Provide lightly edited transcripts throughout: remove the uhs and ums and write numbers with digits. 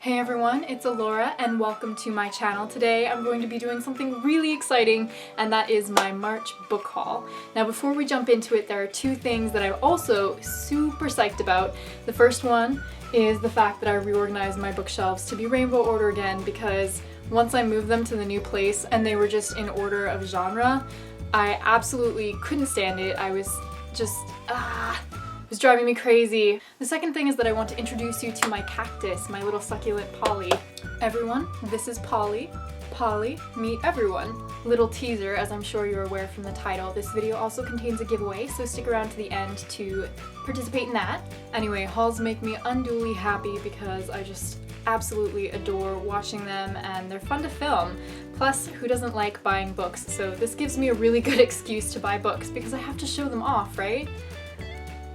Hey everyone, it's Alora and welcome to my channel. Today I'm going to be doing something really exciting, and that is my March book haul. Now before we jump into it, there are two things that I'm also super psyched about. The first one is the fact that I reorganized my bookshelves to be rainbow order again, because once I moved them to the new place and they were just in order of genre, I absolutely couldn't stand it. I was just, it was driving me crazy. The second thing is that I want to introduce you to my cactus, my little succulent Polly. Everyone, this is Polly. Polly, meet everyone. Little teaser, as I'm sure you're aware from the title. This video also contains a giveaway, so stick around to the end to participate in that. Anyway, hauls make me unduly happy because I just absolutely adore watching them and they're fun to film. Plus, who doesn't like buying books? So this gives me a really good excuse to buy books because I have to show them off, right?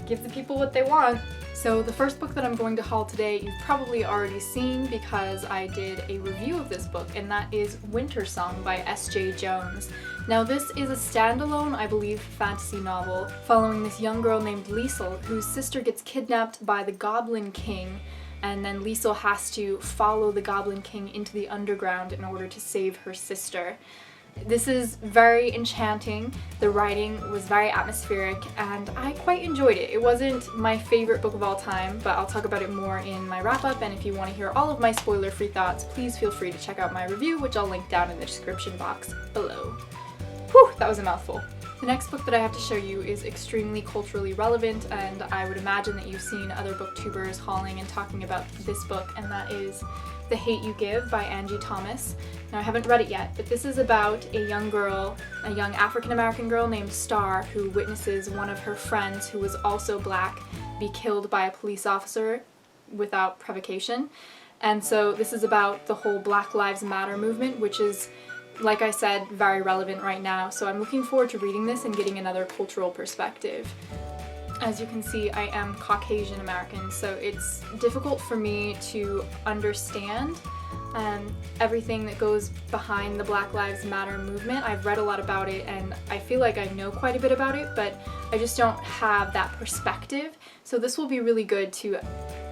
Give the people what they want. So the first book that I'm going to haul today you've probably already seen because I did a review of this book, and that is Winter Song by S.J. Jones. Now this is a standalone, I believe, fantasy novel following this young girl named Liesel whose sister gets kidnapped by the Goblin King, and then Liesel has to follow the Goblin King into the underground in order to save her sister. This is very enchanting, the writing was very atmospheric, and I quite enjoyed it. It wasn't my favorite book of all time, but I'll talk about it more in my wrap-up, and if you want to hear all of my spoiler-free thoughts, please feel free to check out my review, which I'll link down in the description box below. Whew, that was a mouthful. The next book that I have to show you is extremely culturally relevant, and I would imagine that you've seen other booktubers hauling and talking about this book, and that is The Hate You Give by Angie Thomas. Now I haven't read it yet, but this is about a young girl, a young African-American girl named Star, who witnesses one of her friends, who was also black, be killed by a police officer without provocation. And so this is about the whole Black Lives Matter movement, which is, like I said, very relevant right now. So I'm looking forward to reading this and getting another cultural perspective. As you can see, I am Caucasian American, so it's difficult for me to understand everything that goes behind the Black Lives Matter movement. I've read a lot about it and I feel like I know quite a bit about it, but I just don't have that perspective. So this will be really good to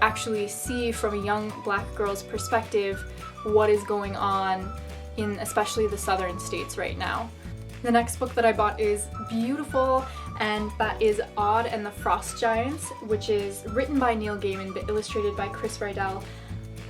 actually see from a young black girl's perspective what is going on in especially the southern states right now. The next book that I bought is beautiful, and that is Odd and the Frost Giants, which is written by Neil Gaiman but illustrated by Chris Rydell.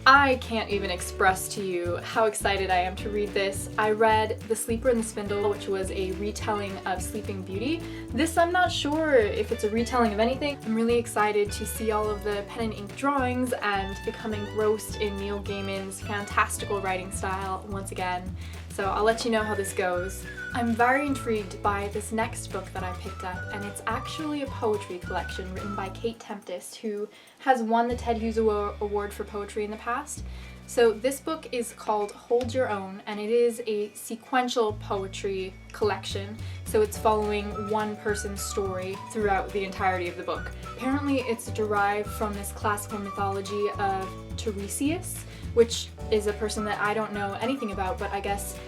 I can't even express to you how excited I am to read this. I read The Sleeper and the Spindle, which was a retelling of Sleeping Beauty. This, I'm not sure if it's a retelling of anything. I'm really excited to see all of the pen and ink drawings and become engrossed in Neil Gaiman's fantastical writing style once again. So I'll let you know how this goes. I'm very intrigued by this next book that I picked up, and it's actually a poetry collection written by Kate Tempest, who has won the Ted Hughes Award for poetry in the past. So this book is called Hold Your Own, and it is a sequential poetry collection, so it's following one person's story throughout the entirety of the book. Apparently it's derived from this classical mythology of Tiresias, which is a person that I don't know anything about, but I guess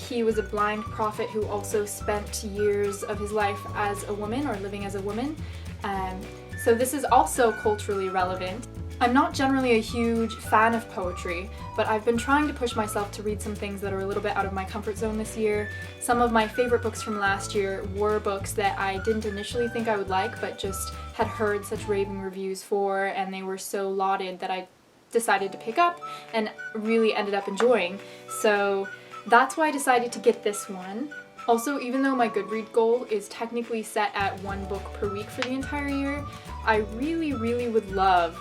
he was a blind prophet who also spent years of his life as a woman, or living as a woman. So this is also culturally relevant. I'm not generally a huge fan of poetry, but I've been trying to push myself to read some things that are a little bit out of my comfort zone this year. Some of my favorite books from last year were books that I didn't initially think I would like, but just had heard such raving reviews for, and they were so lauded that I decided to pick up and really ended up enjoying. So that's why I decided to get this one. Also, even though my Goodreads goal is technically set at one book per week for the entire year, I really would love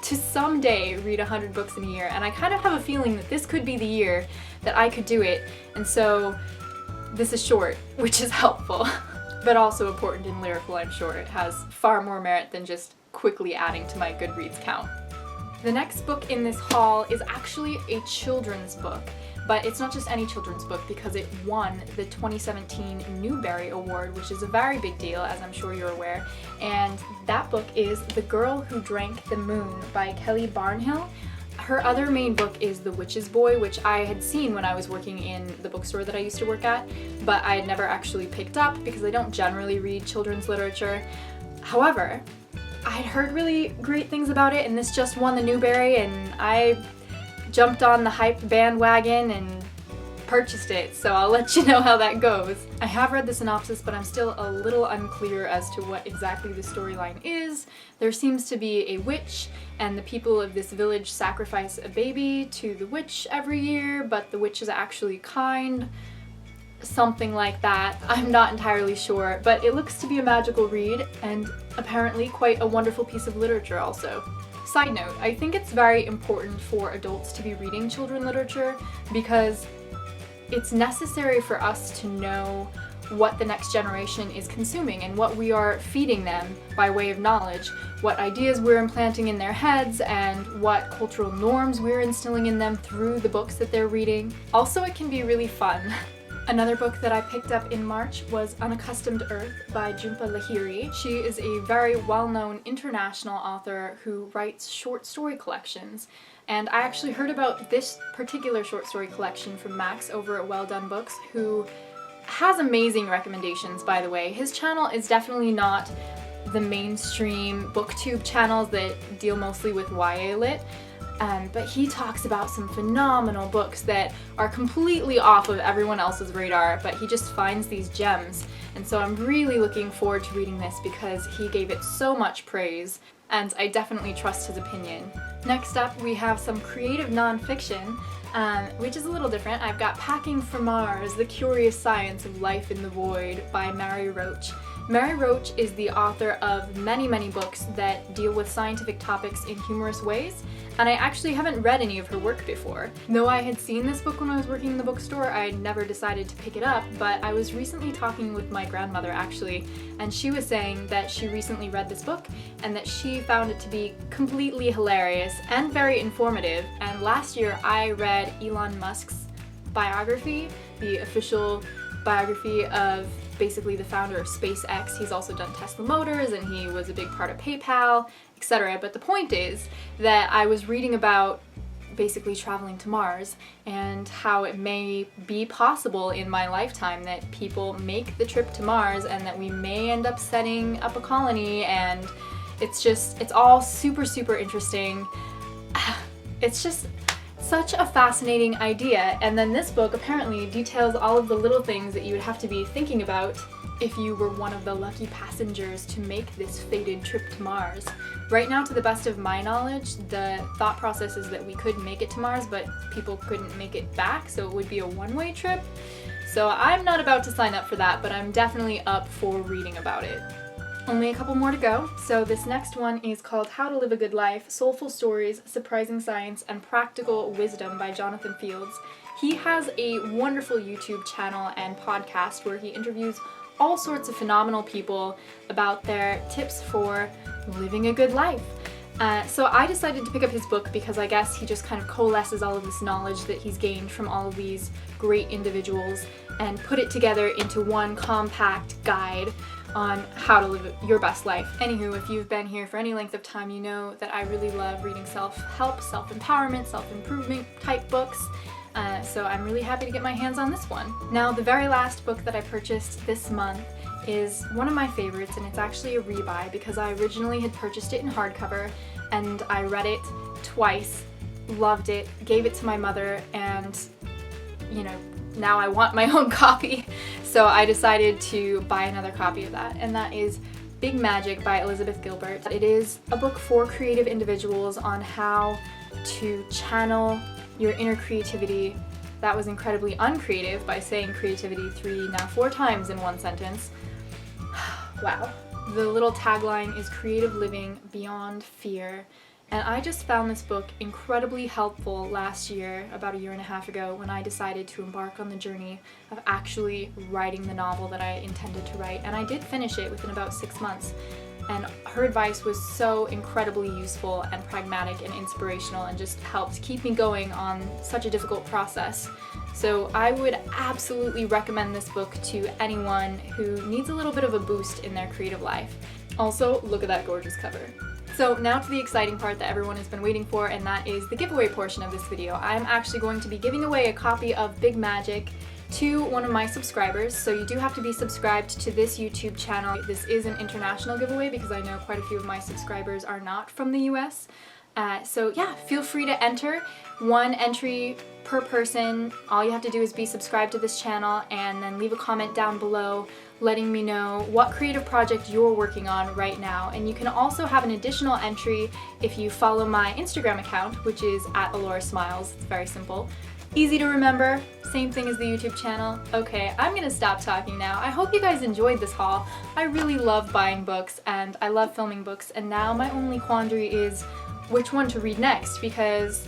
to someday read 100 books in a year, and I kind of have a feeling that this could be the year that I could do it, and so this is short, which is helpful, but also important and lyrical, I'm sure. It has far more merit than just quickly adding to my Goodreads count. The next book in this haul is actually a children's book, but it's not just any children's book because it won the 2017 Newbery Award, which is a very big deal, as I'm sure you're aware, and that book is The Girl Who Drank the Moon by Kelly Barnhill. Her other main book is The Witch's Boy, which I had seen when I was working in the bookstore that I used to work at, but I had never actually picked up because I don't generally read children's literature. However, I had heard really great things about it, and this just won the Newbery, and I jumped on the hype bandwagon and purchased it, so I'll let you know how that goes. I have read the synopsis, but I'm still a little unclear as to what exactly the storyline is. There seems to be a witch, and the people of this village sacrifice a baby to the witch every year, but the witch is actually kind. Something like that. I'm not entirely sure, but it looks to be a magical read, and apparently quite a wonderful piece of literature also. Side note, I think it's very important for adults to be reading children's literature because it's necessary for us to know what the next generation is consuming and what we are feeding them by way of knowledge, what ideas we're implanting in their heads, and what cultural norms we're instilling in them through the books that they're reading. Also, it can be really fun. Another book that I picked up in March was Unaccustomed Earth by Jhumpa Lahiri. She is a very well-known international author who writes short story collections. And I actually heard about this particular short story collection from Max over at Well Done Books, who has amazing recommendations, by the way. His channel is definitely not the mainstream booktube channels that deal mostly with YA lit. But he talks about some phenomenal books that are completely off of everyone else's radar, but he just finds these gems. And so I'm really looking forward to reading this because he gave it so much praise, and I definitely trust his opinion. Next up, we have some creative nonfiction, which is a little different. I've got Packing for Mars, The Curious Science of Life in the Void by Mary Roach. Mary Roach is the author of many, many books that deal with scientific topics in humorous ways, and I actually haven't read any of her work before. Though I had seen this book when I was working in the bookstore, I never decided to pick it up, but I was recently talking with my grandmother actually, and she was saying that she recently read this book and that she found it to be completely hilarious and very informative. And last year I read Elon Musk's biography, the official biography of basically the founder of SpaceX. He's also done Tesla Motors and he was a big part of PayPal, etc. But the point is that I was reading about basically traveling to Mars and how it may be possible in my lifetime that people make the trip to Mars and that we may end up setting up a colony, and it's all super, super interesting. It's just such a fascinating idea, and then this book apparently details all of the little things that you would have to be thinking about if you were one of the lucky passengers to make this fated trip to Mars. Right now, to the best of my knowledge, the thought process is that we could make it to Mars, but people couldn't make it back, so it would be a one-way trip. So I'm not about to sign up for that, but I'm definitely up for reading about it. Only a couple more to go. So this next one is called How to Live a Good Life, Soulful Stories, Surprising Science, and Practical Wisdom by Jonathan Fields. He has a wonderful YouTube channel and podcast where he interviews all sorts of phenomenal people about their tips for living a good life. So I decided to pick up his book because I guess he just kind of coalesces all of this knowledge that he's gained from all of these great individuals and put it together into one compact guide on how to live your best life. Anywho, if you've been here for any length of time, you know that I really love reading self-help, self-empowerment, self-improvement type books. So I'm really happy to get my hands on this one. Now, the very last book that I purchased this month is one of my favorites, and it's actually a rebuy because I originally had purchased it in hardcover and I read it twice, loved it, gave it to my mother, and you know, now I want my own copy. So I decided to buy another copy of that, and that is Big Magic by Elizabeth Gilbert. It is a book for creative individuals on how to channel your inner creativity. That was incredibly uncreative by saying creativity 4 times in one sentence. Wow. The little tagline is creative living beyond fear. And I just found this book incredibly helpful last year, about 1.5 years ago, when I decided to embark on the journey of actually writing the novel that I intended to write. And I did finish it within about 6 months. And her advice was so incredibly useful and pragmatic and inspirational and just helped keep me going on such a difficult process. So I would absolutely recommend this book to anyone who needs a little bit of a boost in their creative life. Also, look at that gorgeous cover. So now to the exciting part that everyone has been waiting for, and that is the giveaway portion of this video. I'm actually going to be giving away a copy of Big Magic to one of my subscribers, so you do have to be subscribed to this YouTube channel. This is an international giveaway because I know quite a few of my subscribers are not from the US. So yeah, feel free to enter. One entry per person. All you have to do is be subscribed to this channel and then leave a comment down below letting me know what creative project you're working on right now. And you can also have an additional entry if you follow my Instagram account, which is @Alora Smilez. It's very simple. Easy to remember, same thing as the YouTube channel. Okay, I'm gonna stop talking now. I hope you guys enjoyed this haul. I really love buying books and I love filming books, and now my only quandary is which one to read next, because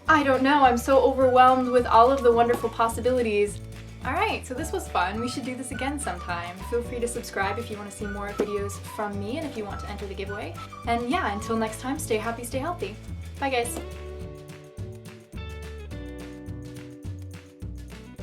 I don't know, I'm so overwhelmed with all of the wonderful possibilities. Alright, so this was fun. We should do this again sometime. Feel free to subscribe if you want to see more videos from me and if you want to enter the giveaway. And yeah, until next time, stay happy, stay healthy. Bye guys!